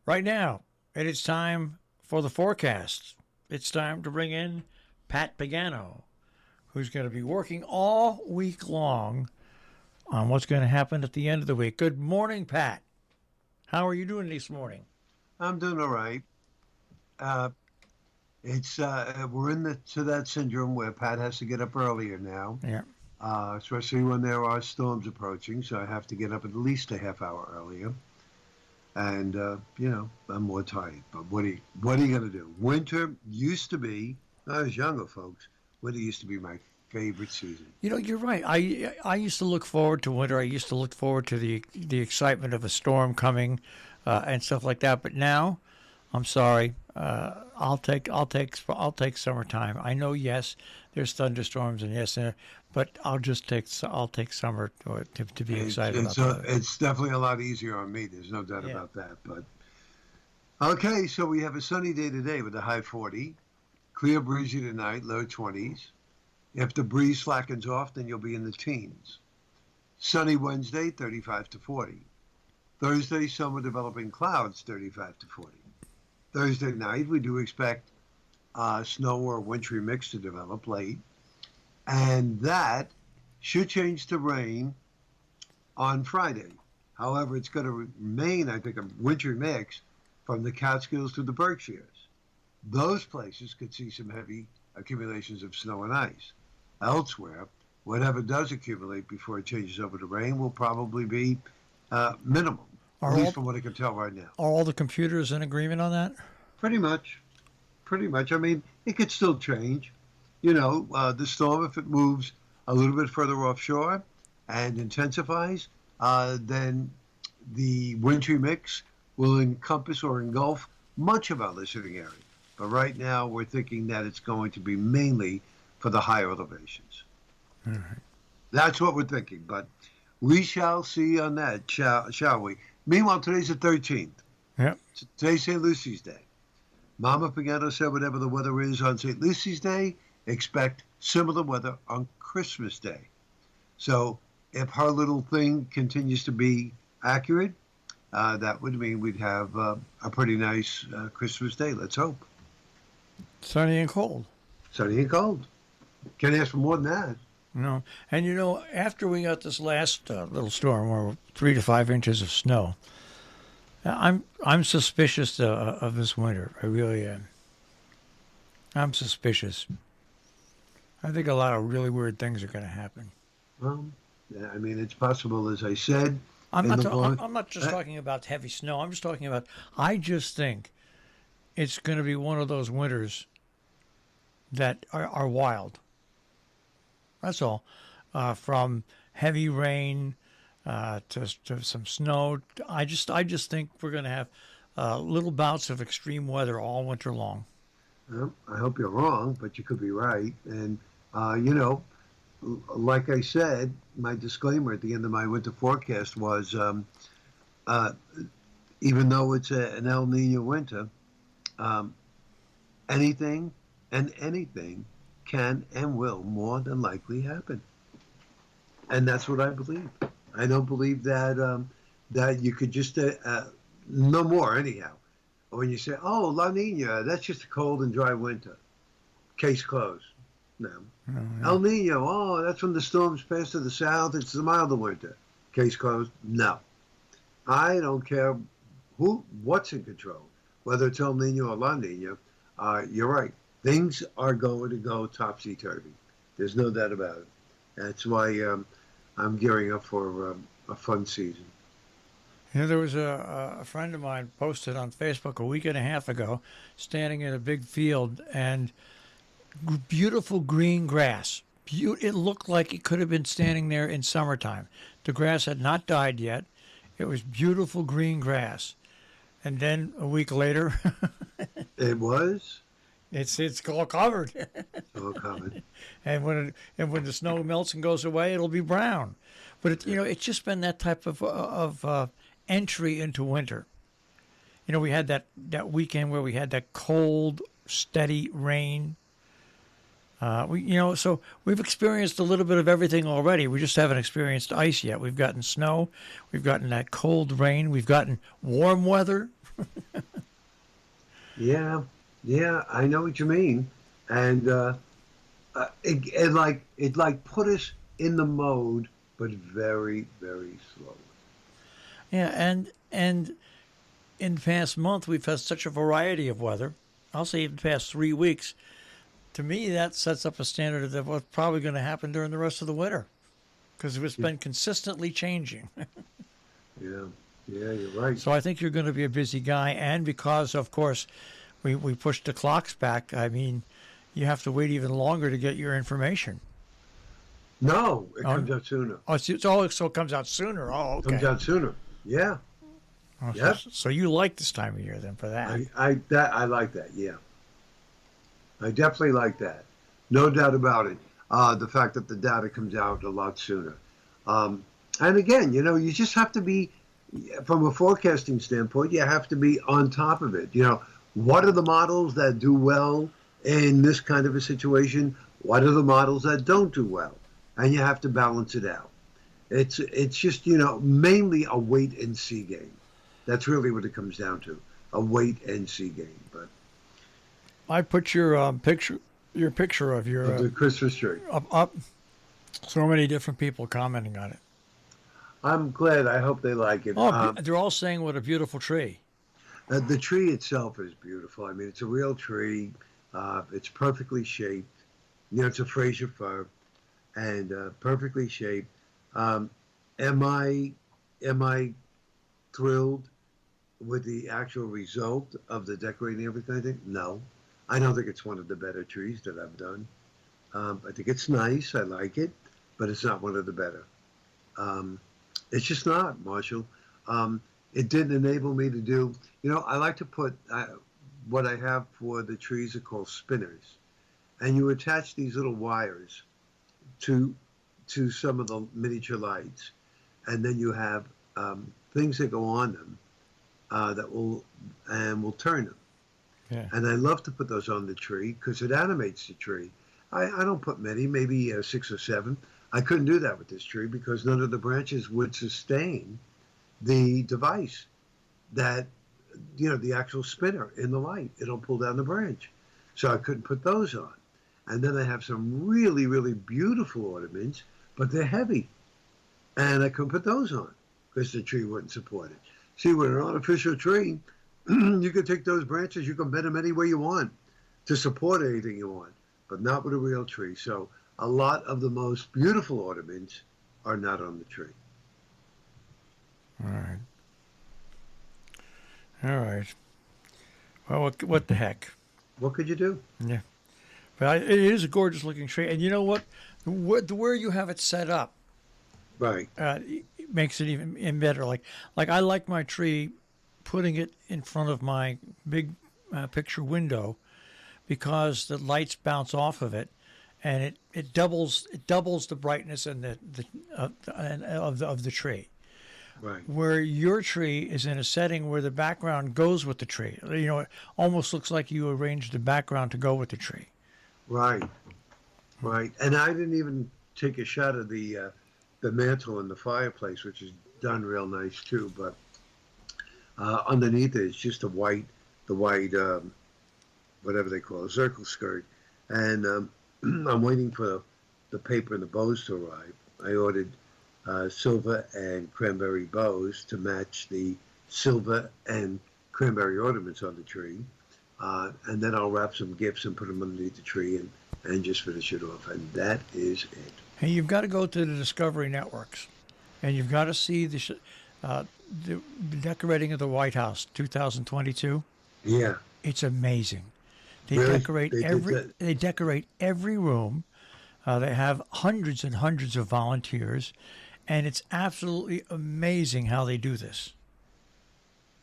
Right now, it is time for the forecast. It's time to bring in Pat Pagano, who's going to be working all week long on what's going to happen at the end of the week. Good morning, Pat. How are you doing this morning? I'm doing all right. Uh, it's we're in to that syndrome where Pat has to get up earlier now, Yeah. especially when there are storms approaching. So I have to get up at least a half hour earlier, and I'm more tired. But what are you gonna do? Winter used to be, when I was younger, folks. Winter used to be my favorite season. You know, you're right. I used to look forward to winter. I used to look forward to the excitement of a storm coming and stuff like that. But now, I'm sorry. I'll take summertime. I know, yes, there's thunderstorms and yes, but I'll take summer to be It's excited about it's the weather. it's definitely a lot easier on me. There's no doubt Yeah. about that. But okay, so we have a sunny day today with a high 40. Clear breezy tonight, low 20s. If the breeze slackens off, then you'll be in the teens. Sunny Wednesday, 35 to 40. Thursday, summer developing clouds, 35 to 40. Thursday night, we do expect snow or wintry mix to develop late. And that should change to rain on Friday. However, it's going to remain, I think, a wintry mix from the Catskills to the Berkshires. Those places could see some heavy accumulations of snow and ice. Elsewhere, whatever does accumulate before it changes over to rain will probably be minimum, at Are least all from what I can tell right now. are all the computers in agreement on that? Pretty much. Pretty much. I mean, it could still change. The storm, if it moves a little bit further offshore and intensifies, then the wintry mix will encompass or engulf much of our listening area. But right now, we're thinking that it's going to be mainly for the higher elevations. All right. That's what we're thinking. But we shall see on that, shall we? Meanwhile, today's the 13th. Yep. Today's St. Lucy's Day. Mama Pagano said whatever the weather is on St. Lucy's Day, expect similar weather on Christmas Day. So if her little thing continues to be accurate, that would mean we'd have a pretty nice Christmas Day. Let's hope. Sunny and cold. Sunny and cold. Can't ask for more than that. No, and after we got this last little storm, or 3 to 5 inches of snow, I'm suspicious of this winter. I really am. I'm suspicious. I think a lot of really weird things are going to happen. Well, yeah, I mean, it's possible, as I said, I'm in not. the long. I'm not just talking about heavy snow. I'm just talking about. I just think it's going to be one of those winters that are wild. That's all. From heavy rain to some snow. I just think we're going to have little bouts of extreme weather all winter long. Well, I hope you're wrong, but you could be right. And, like I said, my disclaimer at the end of my winter forecast was uh, even though it's an El Nino winter, um, anything and anything can and will more than likely happen. And that's what I believe. I don't believe that you could just no more anyhow. When you say, "Oh, La Nina, that's just a cold and dry winter," case closed. No. Oh, yeah. El Nino, oh, that's when the storms pass to the south. It's the milder winter. Case closed. No. I don't care what's in control, whether it's El Nino or La Nina. You're right. Things are going to go topsy turvy. There's no doubt about it. That's why I'm gearing up for a fun season. There was a friend of mine posted on Facebook a week and a half ago, standing in a big field and beautiful green grass. It looked like it could have been standing there in summertime. The grass had not died yet. It was beautiful green grass. And then a week later, It was it's all covered. all coming. And when the snow melts and goes away, it'll be brown. But it's just been that type of entry into winter. We had that weekend where we had that cold, steady rain. So we've experienced a little bit of everything already. We just haven't experienced ice yet. We've gotten snow, we've gotten that cold rain, we've gotten warm weather. Yeah, yeah, I know what you mean, and it put us in the mode, but very very slowly. Yeah, and in the past month we've had such a variety of weather. I'll say in the past 3 weeks. To me, that sets up a standard of what's probably going to happen during the rest of the winter because it's Yeah, been consistently changing. yeah, yeah, you're right. So I think you're going to be a busy guy, and because of course we pushed the clocks back. I mean, you have to wait even longer to get your information. No, it Oh, comes out sooner. so it comes out sooner. Oh, Comes okay. out sooner. Yeah. Oh, Yep. so you like this time of year then for that? I like that. Yeah, I definitely like that. No doubt about it. The fact that the data comes out a lot sooner. Um, and again, you just have to be, from a forecasting standpoint, you have to be on top of it. What are the models that do well in this kind of a situation? What are the models that don't do well? And you have to balance it out. It's just, mainly a wait and see game. That's really what it comes down to, a wait and see game. But I put your picture of of your the Christmas tree. up. So many different people commenting on it. I'm glad. I hope they like it. Oh, they're all saying what a beautiful tree. The tree itself is beautiful. I mean, it's a real tree. It's perfectly shaped. It's a Fraser fir, and perfectly shaped. Um, am I am I thrilled with the actual result of the decorating and everything? I think no. I don't think it's one of the better trees that I've done. I think it's nice. I like it, but it's not one of the better. Um, it's just not, Marshall. It didn't enable me to do. I like to put what I have for the trees are called spinners, and you attach these little wires to some of the miniature lights, and then you have things that go on them that will turn them. Yeah. And I love to put those on the tree because it animates the tree. I don't put many, maybe 6 or 7. I couldn't do that with this tree because none of the branches would sustain the device that, the actual spinner in the light. It'll pull down the branch. So I couldn't put those on. And then I have some really, really beautiful ornaments, but they're heavy. And I couldn't put those on because the tree wouldn't support it. See, with an artificial tree, you can take those branches, you can bend them any way you want to support anything you want, but not with a real tree. So a lot of the most beautiful ornaments are not on the tree. All right. All right. Well, what the heck? What could you do? Yeah. But it is a gorgeous looking tree, and you know what? Where you have it set up Right. it makes it even better. Like I like my tree, putting it in front of my big picture window, because the lights bounce off of it, and it doubles the brightness and of the tree. Right. Where your tree is in a setting where the background goes with the tree. It almost looks like you arranged the background to go with the tree. Right. Right. And I didn't even take a shot of the mantle and the fireplace, which is done real nice too. But underneath it is just the white, whatever they call it, circle skirt. And I'm waiting for the paper and the bows to arrive. I ordered silver and cranberry bows to match the silver and cranberry ornaments on the tree. And then I'll wrap some gifts and put them underneath the tree and just finish it off. And that is it. Hey, you've got to go to the Discovery Networks, and you've got to see the decorating of the White House 2022. Yeah. It's amazing. They Really? decorate they decorate every room. They have hundreds and hundreds of volunteers, and it's absolutely amazing how they do this.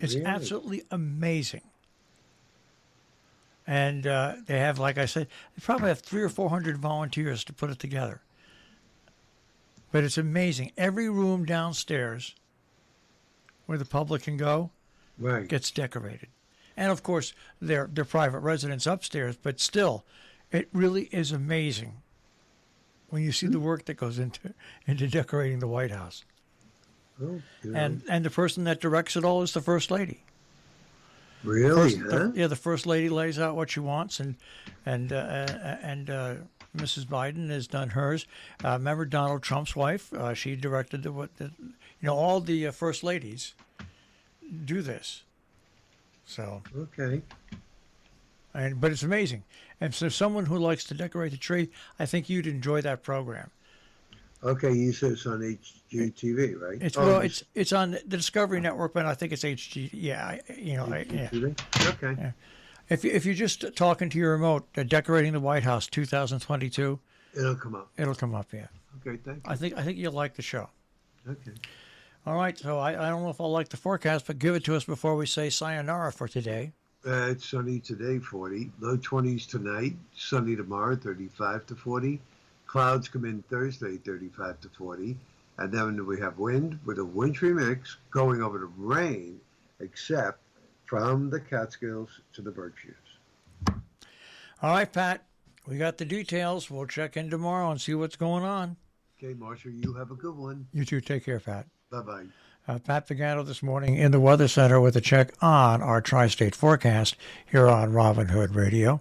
It's Really? absolutely amazing. And they have, like I said, they probably have 300 or 400 volunteers to put it together. But it's amazing. Every room downstairs where the public can go Right. gets decorated. And of course, they're private residence upstairs, but still, it really is amazing when you see the work that goes into decorating the White House. Oh, And the person that directs it all is the First Lady. Really? Huh? The first lady lays out what she wants, and Mrs. Biden has done hers. Remember Donald Trump's wife? She directed all the first ladies do this. So, Okay. but it's amazing. And so, someone who likes to decorate the tree, I think you'd enjoy that program. Okay, you said it's on HGTV, right? It's on the Discovery Network, but I think it's HG. Yeah, yeah. HGTV? Okay. Yeah. If you're just talking to your remote, decorating the White House 2022, It'll come up. it'll come up. Yeah, Okay, thank you. I think you'll like the show. Okay. All right, so I don't know if I'll like the forecast, but give it to us before we say sayonara for today. It's sunny today, 40. Low 20s tonight. Sunny tomorrow, 35 to 40. Clouds come in Thursday, 35 to 40. And then we have wind with a wintry mix going over to rain, except from the Catskills to the Berkshires. All right, Pat, we got the details. We'll check in tomorrow and see what's going on. Okay, Marshall, you have a good one. You too. Take care, Pat. Bye-bye. Pat Pagano this morning in the Weather Center with a check on our tri-state forecast here on Robin Hood Radio.